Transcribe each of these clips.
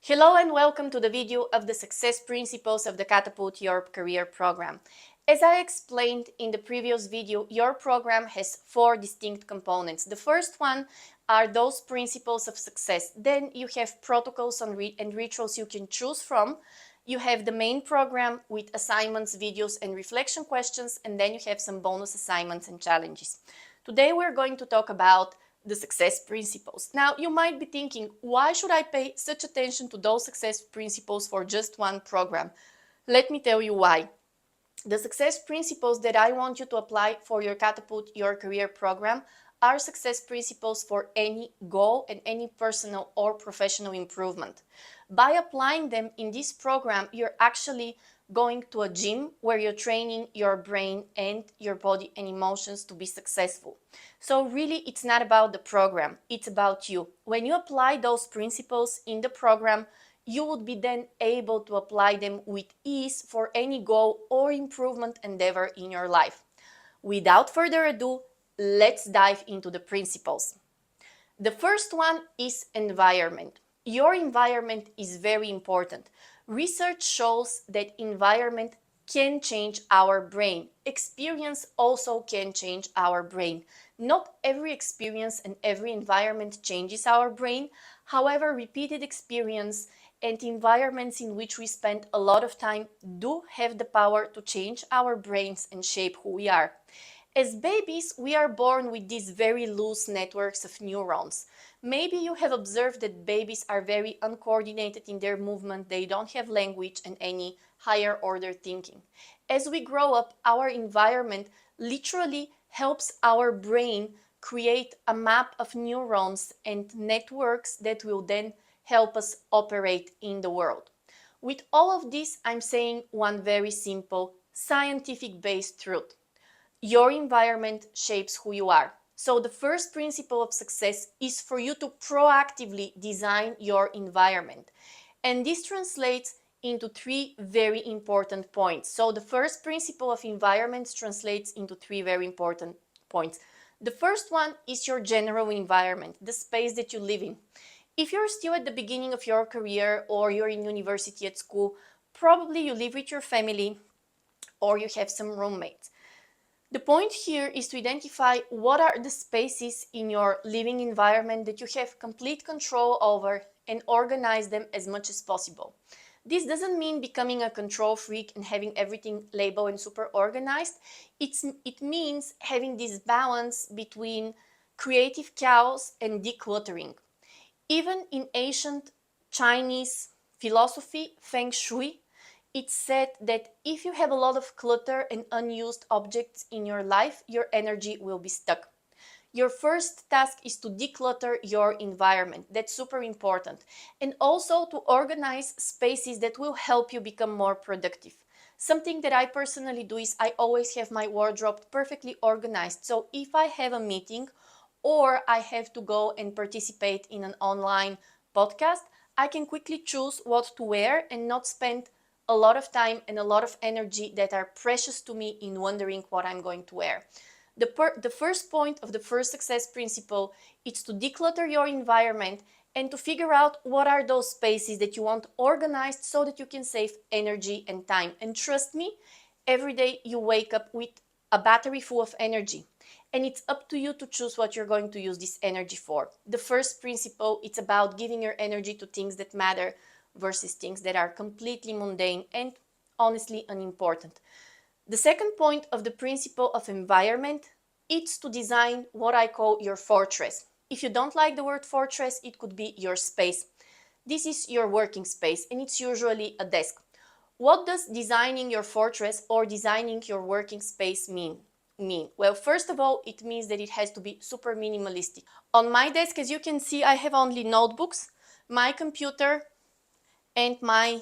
Hello and welcome to the video of the success principles of the Catapult Your Career program. As I explained in the previous video, your program has four distinct components. The first one are those principles of success. Then you have protocols and rituals you can choose from. You have the main program with assignments, videos, and reflection questions, and then you have some bonus assignments and challenges. Today we're going to talk about the success principles. Now, you might be thinking, why should I pay such attention to those success principles for just one program? Let me tell you why. The success principles that I want you to apply for your Catapult Your Career program are success principles for any goal and any personal or professional improvement. By applying them in this program, you're actually going to a gym where you're training your brain and your body and emotions to be successful. So really, it's not about the program, it's about you. When you apply those principles in the program, you would be then able to apply them with ease for any goal or improvement endeavor in your life. Without further ado, let's dive into the principles. The first one is environment. Your environment is very important. Research shows that environment can change our brain. Experience also can change our brain. Not every experience and every environment changes our brain. However, repeated experience and environments in which we spend a lot of time do have the power to change our brains and shape who we are. As babies, we are born with these very loose networks of neurons. Maybe you have observed that babies are very uncoordinated in their movement, they don't have language and any higher order thinking. As we grow up, our environment literally helps our brain create a map of neurons and networks that will then help us operate in the world. With all of this, I'm saying one very simple, scientific-based truth. Your environment shapes who you are. So the first principle of success is for you to proactively design your environment. And this translates into three very important points. So the first principle of environment translates into three very important points. The first one is your general environment, the space that you live in. If you're still at the beginning of your career or you're in university at school, probably you live with your family or you have some roommates. The point here is to identify what are the spaces in your living environment that you have complete control over and organize them as much as possible. This doesn't mean becoming a control freak and having everything labeled and super organized. It means having this balance between creative chaos and decluttering. Even in ancient Chinese philosophy, Feng Shui, it's said that if you have a lot of clutter and unused objects in your life, your energy will be stuck. Your first task is to declutter your environment. That's super important. And also to organize spaces that will help you become more productive. Something that I personally do is I always have my wardrobe perfectly organized. So if I have a meeting or I have to go and participate in an online podcast, I can quickly choose what to wear and not spend a lot of time and a lot of energy that are precious to me in wondering what I'm going to wear. The first point of the first success principle is to declutter your environment and to figure out what are those spaces that you want organized so that you can save energy and time. And trust me, every day you wake up with a battery full of energy. And it's up to you to choose what you're going to use this energy for. The first principle, it's about giving your energy to things that matter versus things that are completely mundane and honestly unimportant. The second point of the principle of environment is to design what I call your fortress. If you don't like the word fortress, it could be your space. This is your working space and it's usually a desk. What does designing your fortress or designing your working space mean? Well, first of all, it means that it has to be super minimalistic. On my desk, as you can see, I have only notebooks, my computer, and my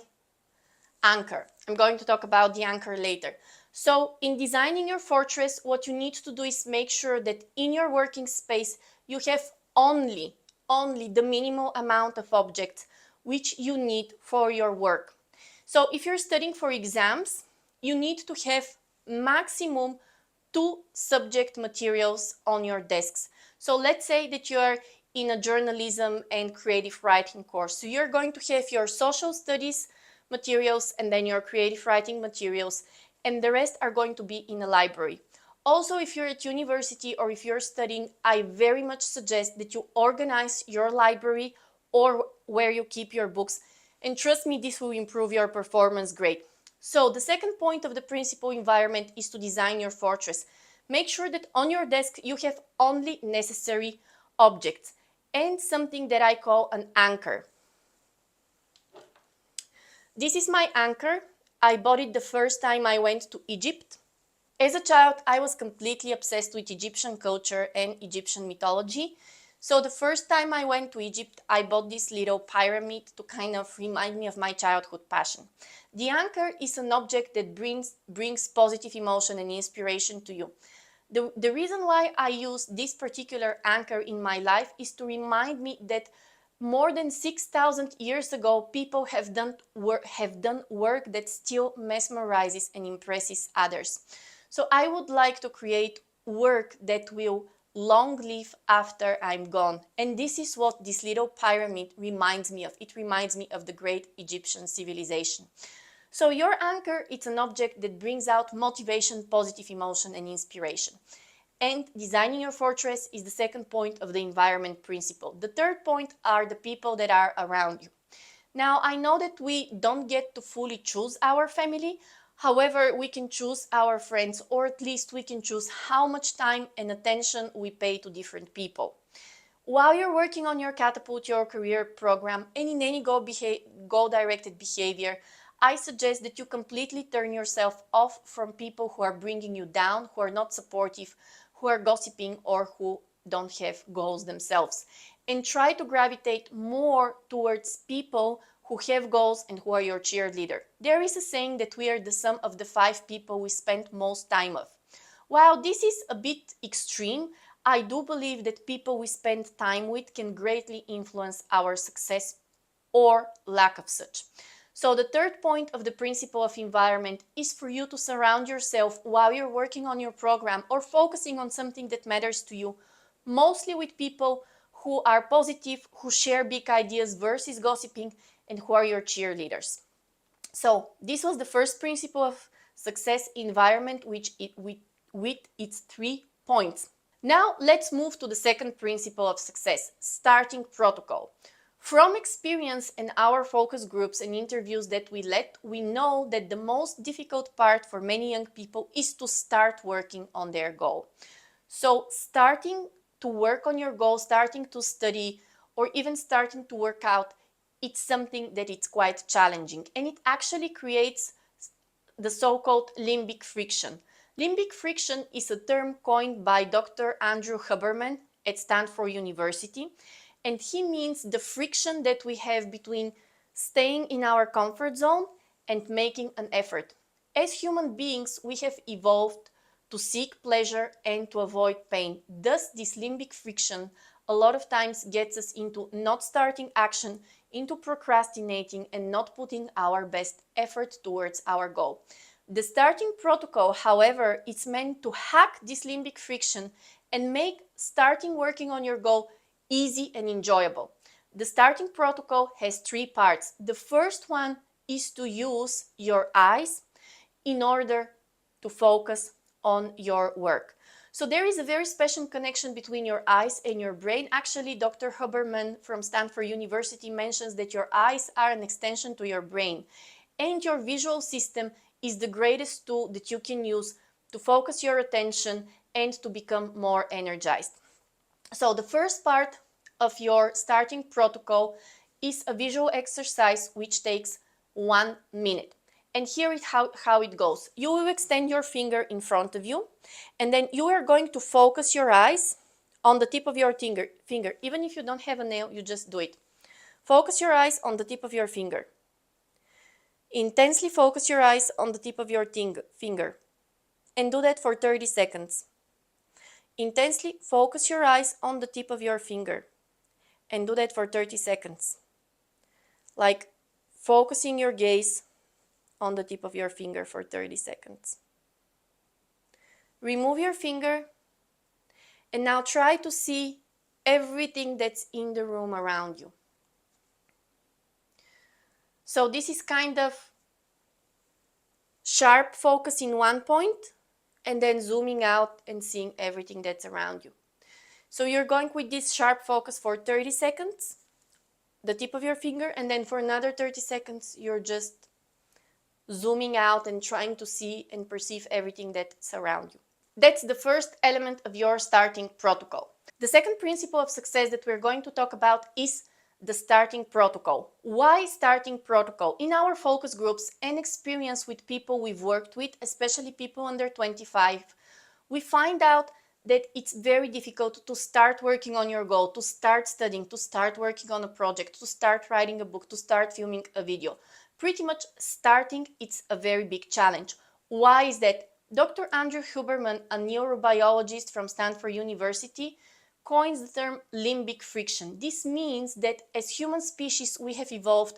anchor. I'm going to talk about the anchor later. So in designing your fortress, what you need to do is make sure that in your working space, you have only the minimal amount of objects which you need for your work. So if you're studying for exams, you need to have maximum 2 subject materials on your desks. So let's say that you are in a journalism and creative writing course. So you're going to have your social studies materials and then your creative writing materials, and the rest are going to be in a library. Also, if you're at university or if you're studying, I very much suggest that you organize your library or where you keep your books. And trust me, this will improve your performance great. So the second point of the principal environment is to design your fortress. Make sure that on your desk you have only necessary objects and something that I call an anchor. This is my anchor. I bought it the first time I went to Egypt. As a child, I was completely obsessed with Egyptian culture and Egyptian mythology. So the first time I went to Egypt, I bought this little pyramid to kind of remind me of my childhood passion. The anchor is an object that brings positive emotion and inspiration to you. The reason why I use this particular anchor in my life is to remind me that more than 6,000 years ago, people have done work that still mesmerizes and impresses others. So I would like to create work that will long live after I'm gone. And this is what this little pyramid reminds me of. It reminds me of the great Egyptian civilization. So your anchor, it's an object that brings out motivation, positive emotion, and inspiration. And designing your fortress is the second point of the environment principle. The third point are the people that are around you. Now, I know that we don't get to fully choose our family. However, we can choose our friends, or at least we can choose how much time and attention we pay to different people. While you're working on your Catapult Your Career program and in any goal-directed behavior, I suggest that you completely turn yourself off from people who are bringing you down, who are not supportive, who are gossiping, or who don't have goals themselves. And try to gravitate more towards people who have goals and who are your cheerleader. There is a saying that we are the sum of the 5 people we spend most time with. While this is a bit extreme, I do believe that people we spend time with can greatly influence our success or lack of such. So the third point of the principle of environment is for you to surround yourself while you're working on your program or focusing on something that matters to you, mostly with people who are positive, who share big ideas versus gossiping, and who are your cheerleaders. So this was the first principle of success environment, with its 3 points. Now let's move to the second principle of success, starting protocol. From experience in our focus groups and interviews that we led, we know that the most difficult part for many young people is to start working on their goal. So starting to work on your goal, starting to study, or even starting to work out, it's something that it's quite challenging, and it actually creates the so-called limbic friction. Limbic friction is a term coined by Dr. Andrew Huberman at Stanford University, and he means the friction that we have between staying in our comfort zone and making an effort. As human beings, we have evolved to seek pleasure and to avoid pain. Thus, this limbic friction a lot of times gets us into not starting action, into procrastinating, and not putting our best effort towards our goal. The starting protocol, however, is meant to hack this limbic friction and make starting working on your goal easy and enjoyable. The starting protocol has 3 parts. The first one is to use your eyes in order to focus on your work. So there is a very special connection between your eyes and your brain. Actually, Dr. Huberman from Stanford University mentions that your eyes are an extension to your brain, and your visual system is the greatest tool that you can use to focus your attention and to become more energized. So the first part of your starting protocol is a visual exercise which takes 1 minute. And here is how it goes. You will extend your finger in front of you, and then you are going to focus your eyes on the tip of your finger. Even if you don't have a nail, you just do it. Focus your eyes on the tip of your finger. Intensely focus your eyes on the tip of your finger, and do that for 30 seconds. Intensely focus your eyes on the tip of your finger, and do that for 30 seconds. Like focusing your gaze on the tip of your finger for 30 seconds. Remove your finger, and now try to see everything that's in the room around you. So this is kind of sharp focus in one point and then zooming out and seeing everything that's around you. So you're going with this sharp focus for 30 seconds, the tip of your finger, and then for another 30 seconds, you're just zooming out and trying to see and perceive everything that's around you. That's the first element of your starting protocol. The second principle of success that we're going to talk about is the starting protocol. Why starting protocol? In our focus groups and experience with people we've worked with, especially people under 25, we find out that it's very difficult to start working on your goal, to start studying, to start working on a project, to start writing a book, to start filming a video. Pretty much starting, it's a very big challenge. Why is that? Dr. Andrew Huberman, a neurobiologist from Stanford University, coins the term limbic friction. This means that as human species, we have evolved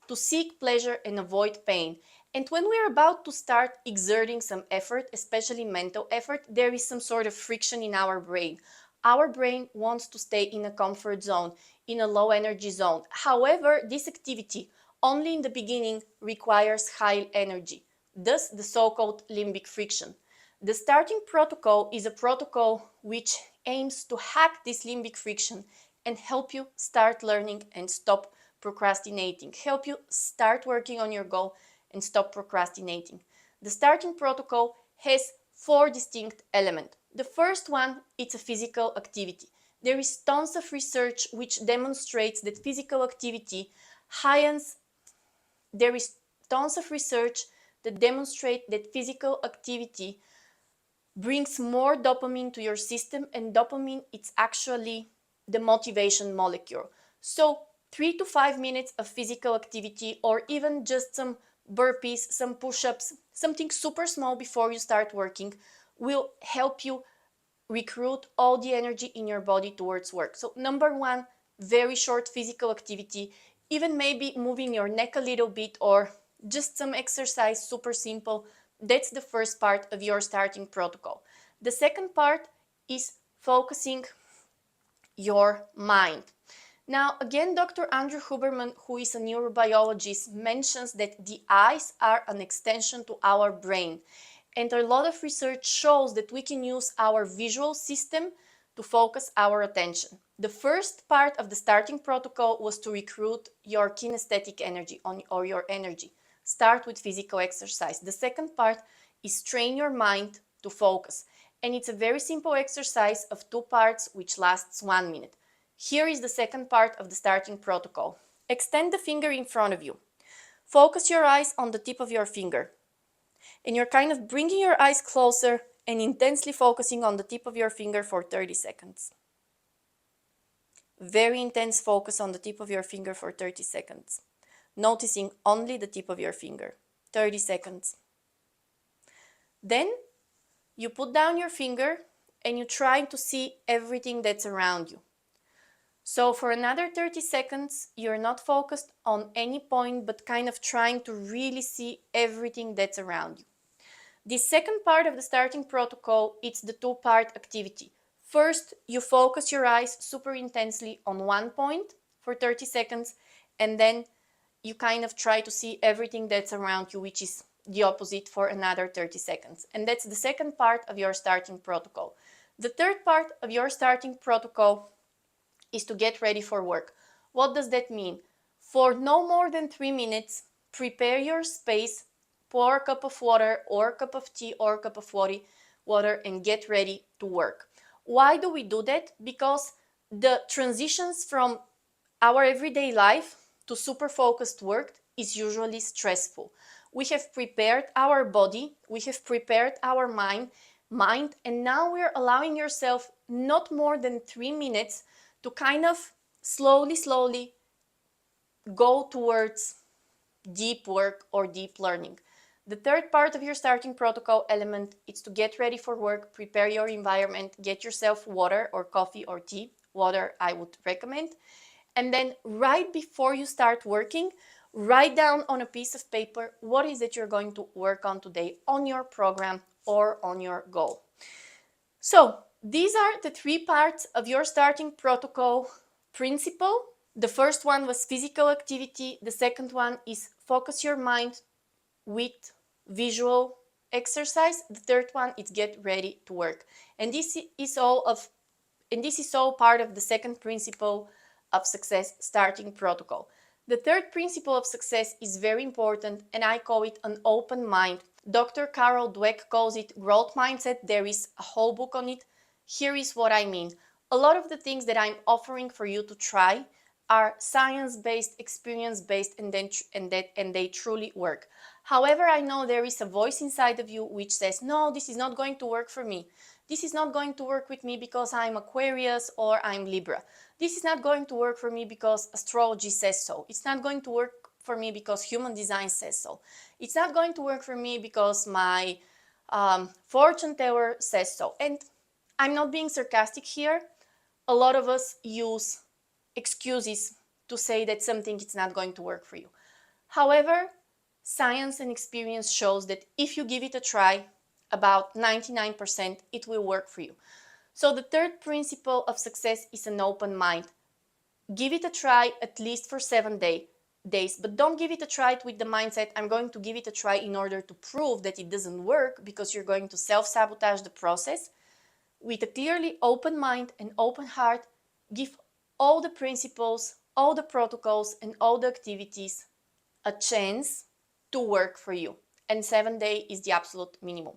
to seek pleasure and avoid pain. And when we're about to start exerting some effort, especially mental effort, there is some sort of friction in our brain. Our brain wants to stay in a comfort zone, in a low energy zone. However, this activity, only in the beginning, requires high energy, thus the so-called limbic friction. The starting protocol is a protocol which aims to hack this limbic friction and help you start learning and stop procrastinating, help you start working on your goal and stop procrastinating. The starting protocol has 4 distinct elements. The first one, it's a physical activity. There is tons of research which demonstrates that physical activity there is tons of research that demonstrate that physical activity brings more dopamine to your system, and dopamine it's actually the motivation molecule. So 3 to 5 minutes of physical activity, or even just some burpees, some push-ups, something super small before you start working, will help you recruit all the energy in your body towards work. So number one, very short physical activity, even maybe moving your neck a little bit or just some exercise, super simple. That's the first part of your starting protocol. The second part is focusing your mind. Now, again, Dr. Andrew Huberman, who is a neurobiologist, mentions that the eyes are an extension to our brain. And a lot of research shows that we can use our visual system to focus our attention. The first part of the starting protocol was to recruit your kinesthetic energy or your energy. Start with physical exercise. The second part is train your mind to focus. And it's a very simple exercise of 2 parts which lasts 1 minute. Here is the second part of the starting protocol. Extend the finger in front of you. Focus your eyes on the tip of your finger. And you're kind of bringing your eyes closer and intensely focusing on the tip of your finger for 30 seconds. Very intense focus on the tip of your finger for 30 seconds. Noticing only the tip of your finger. 30 seconds. Then you put down your finger and you try to see everything that's around you. So for another 30 seconds, you're not focused on any point, but kind of trying to really see everything that's around you. The second part of the starting protocol, it's the 2-part activity. First, you focus your eyes super intensely on one point for 30 seconds, and then you kind of try to see everything that's around you, which is the opposite, for another 30 seconds. And that's the second part of your starting protocol. The third part of your starting protocol is to get ready for work. What does that mean? For no more than 3 minutes, prepare your space, pour a cup of water or a cup of tea or a cup of water and get ready to work. Why do we do that? Because the transitions from our everyday life to super focused work is usually stressful. We have prepared our body, we have prepared our mind, and now we're allowing yourself not more than 3 minutes to kind of slowly go towards deep work or deep learning. The third part of your starting protocol element is to get ready for work, prepare your environment, get yourself water or coffee or tea. Water I would recommend. And then right before you start working, write down on a piece of paper what is it you're going to work on today on your program or on your goal. So These are the three parts of your starting protocol principle. The first one was physical activity. The second one is focus your mind with visual exercise. The third one is get ready to work. And this is all part of the second principle of success starting protocol. The third principle of success is very important, and I call it an open mind. Dr. Carol Dweck calls it growth mindset. There is a whole book on it. Here is what I mean. A lot of the things that I'm offering for you to try are science-based, experience-based, and they truly work. However, I know there is a voice inside of you which says, no, this is not going to work for me. This is not going to work with me because I'm Aquarius or I'm Libra. This is not going to work for me because astrology says so. It's not going to work for me because human design says so. It's not going to work for me because my fortune teller says so. And I'm not being sarcastic here. A lot of us use excuses to say that something is not going to work for you. However, science and experience shows that if you give it a try, about 99% it will work for you. So the third principle of success is an open mind. Give it a try at least for 7 days, but don't give it a try with the mindset, I'm going to give it a try in order to prove that it doesn't work, because you're going to self-sabotage the process. With a clearly open mind and open heart, give all the principles, all the protocols, and all the activities a chance to work for you. And 7 days is the absolute minimum.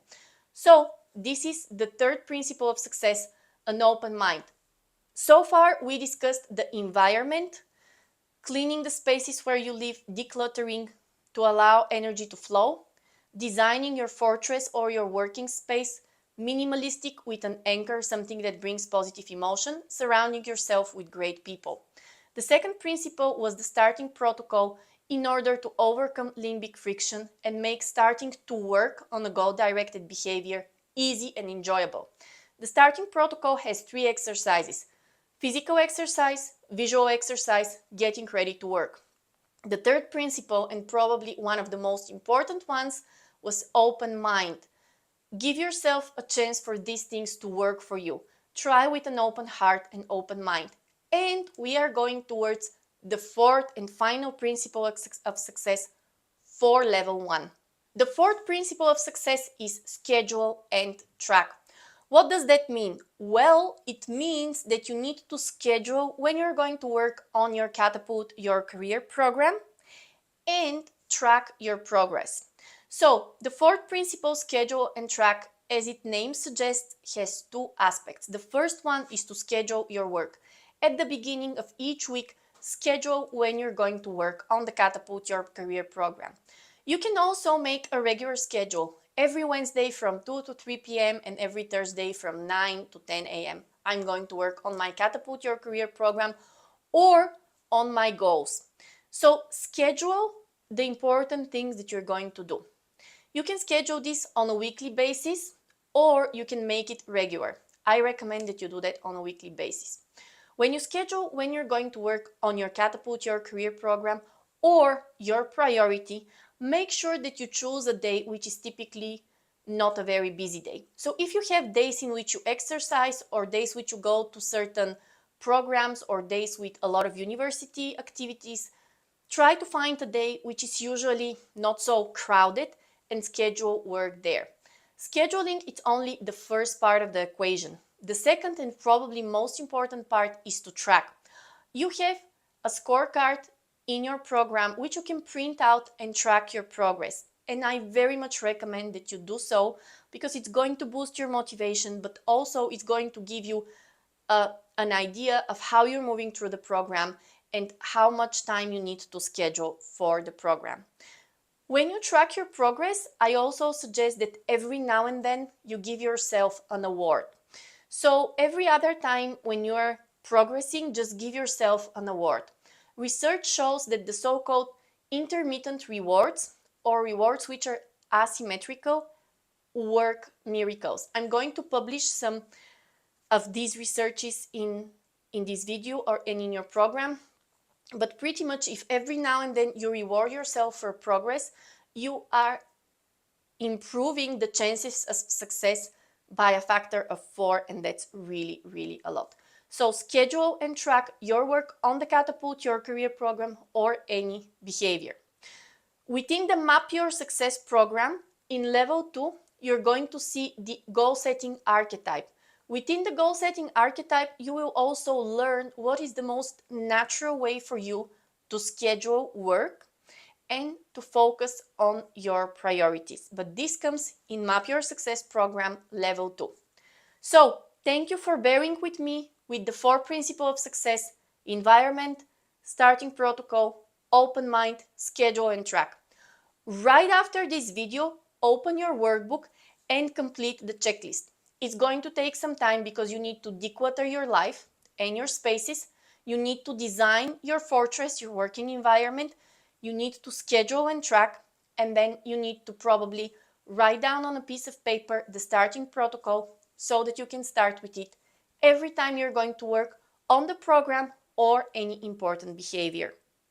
So this is the third principle of success, an open mind. So far, we discussed the environment, cleaning the spaces where you live, decluttering to allow energy to flow, designing your fortress or your working space, minimalistic with an anchor, something that brings positive emotion, surrounding yourself with great people. The second principle was the starting protocol in order to overcome limbic friction and make starting to work on a goal-directed behavior easy and enjoyable. The starting protocol has 3 exercises: physical exercise, visual exercise, getting ready to work. The third principle, and probably one of the most important ones, was open mind. Give yourself a chance for these things to work for you. Try with an open heart and open mind. And we are going towards the fourth and final principle of success for level 1. The fourth principle of success is schedule and track. What does that mean? Well, it means that you need to schedule when you're going to work on your Catapult, your career program, and track your progress. So the fourth principle, schedule and track, as its name suggests, has 2 aspects. The first one is to schedule your work. At the beginning of each week, schedule when you're going to work on the Catapult Your Career program. You can also make a regular schedule. Every Wednesday from 2 to 3 p.m. and every Thursday from 9 to 10 a.m. I'm going to work on my Catapult Your Career program or on my goals. So schedule the important things that you're going to do. You can schedule this on a weekly basis, or you can make it regular. I recommend that you do that on a weekly basis. When you schedule when you're going to work on your Catapult Your Career program or your priority, make sure that you choose a day which is typically not a very busy day. So if you have days in which you exercise, or days which you go to certain programs, or days with a lot of university activities, try to find a day which is usually not so crowded and schedule work there. Scheduling is only the first part of the equation. The second and probably most important part is to track. You have a scorecard in your program which you can print out and track your progress. And I very much recommend that you do so, because it's going to boost your motivation, but also it's going to give you an idea of how you're moving through the program and how much time you need to schedule for the program. When you track your progress, I also suggest that every now and then you give yourself an award. So every other time when you're progressing, just give yourself an award. Research shows that the so-called intermittent rewards, or rewards which are asymmetrical, work miracles. I'm going to publish some of these researches in this video or in your program. But pretty much if every now and then you reward yourself for progress, you are improving the chances of success by a factor of 4, and that's really, really a lot. So schedule and track your work on the Catapult Your Career program or any behavior. Within the Map Your Success program, in level 2, you're going to see the goal setting archetype. Within the goal setting archetype, you will also learn what is the most natural way for you to schedule work and to focus on your priorities. But this comes in Map Your Success program level 2. So thank you for bearing with me with the 4 principles of success: environment, starting protocol, open mind, schedule and track. Right after this video, open your workbook and complete the checklist. It's going to take some time because you need to declutter your life and your spaces. You need to design your fortress, your working environment. You need to schedule and track, and then you need to probably write down on a piece of paper the starting protocol so that you can start with it every time you're going to work on the program or any important behavior.